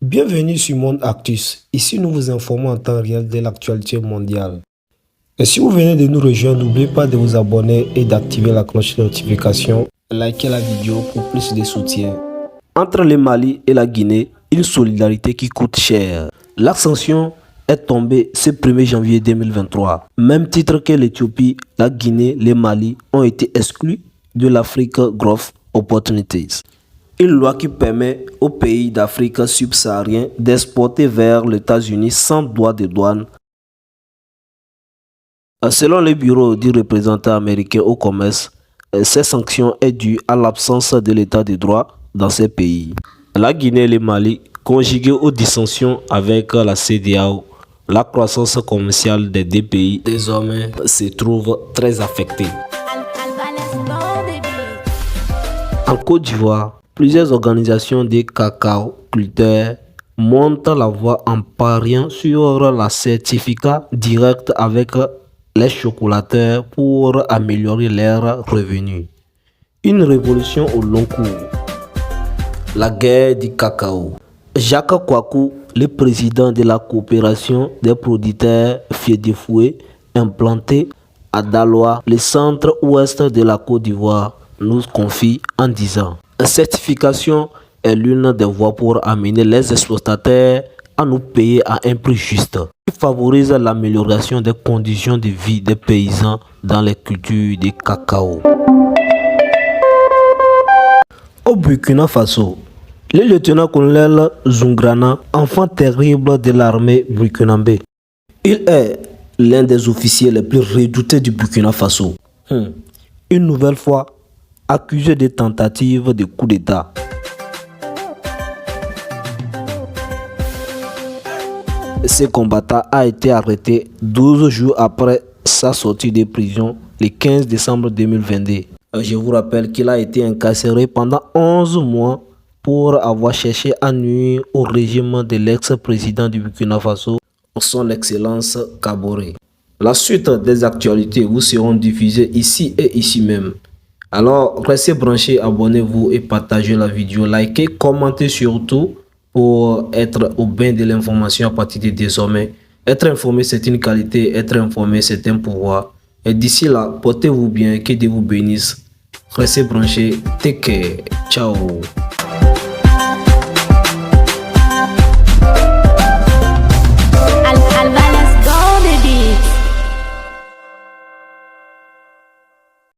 Bienvenue sur Monde Actus. Ici, nous vous informons en temps réel de l'actualité mondiale. Et si vous venez de nous rejoindre, n'oubliez pas de vous abonner et d'activer la cloche de notification. Likez la vidéo pour plus de soutien. Entre le Mali et la Guinée, une solidarité qui coûte cher. L'ascension est tombée ce 1er janvier 2023. Même titre que l'Éthiopie, la Guinée, le Mali ont été exclus de l'Afrique Growth Opportunities. Une loi qui permet aux pays d'Afrique subsaharienne d'exporter vers les États-Unis sans droit de douane. Selon le bureau du représentant américain au commerce, ces sanctions sont dues à l'absence de l'état de droit dans ces pays. La Guinée et le Mali, conjugués aux dissensions avec la CEDEAO, la croissance commerciale des deux pays désormais se trouve très affectée. En Côte d'Ivoire, plusieurs organisations de cacao-culteurs montent la voie en pariant sur la certificat direct avec les chocolateurs pour améliorer leurs revenus. Une révolution au long cours. La guerre du cacao. Jacques Kouakou, le président de la coopération des producteurs Fiédefoué, implanté à Daloa, le centre-ouest de la Côte d'Ivoire, nous confie en disant: la certification est l'une des voies pour amener les exploitateurs à nous payer à un prix juste, qui favorise l'amélioration des conditions de vie des paysans dans les cultures de cacao. Au Burkina Faso, le lieutenant-colonel Zungrana, enfant terrible de l'armée burkinabé, il est l'un des officiers les plus redoutés du Burkina Faso. Une nouvelle fois accusé de tentative de coup d'État. Ce combattant a été arrêté 12 jours après sa sortie de prison le 15 décembre 2022. Je vous rappelle qu'il a été incarcéré pendant 11 mois pour avoir cherché à nuire au régime de l'ex-président du Burkina Faso, son Excellence Kaboré. La suite des actualités vous seront diffusées ici et ici même. Alors, restez branchés, abonnez-vous et partagez la vidéo, likez, commentez surtout pour être au bain de l'information à partir de désormais. Être informé, c'est une qualité, être informé, c'est un pouvoir. Et d'ici là, portez-vous bien, que Dieu vous bénisse. Restez branchés, take care, ciao.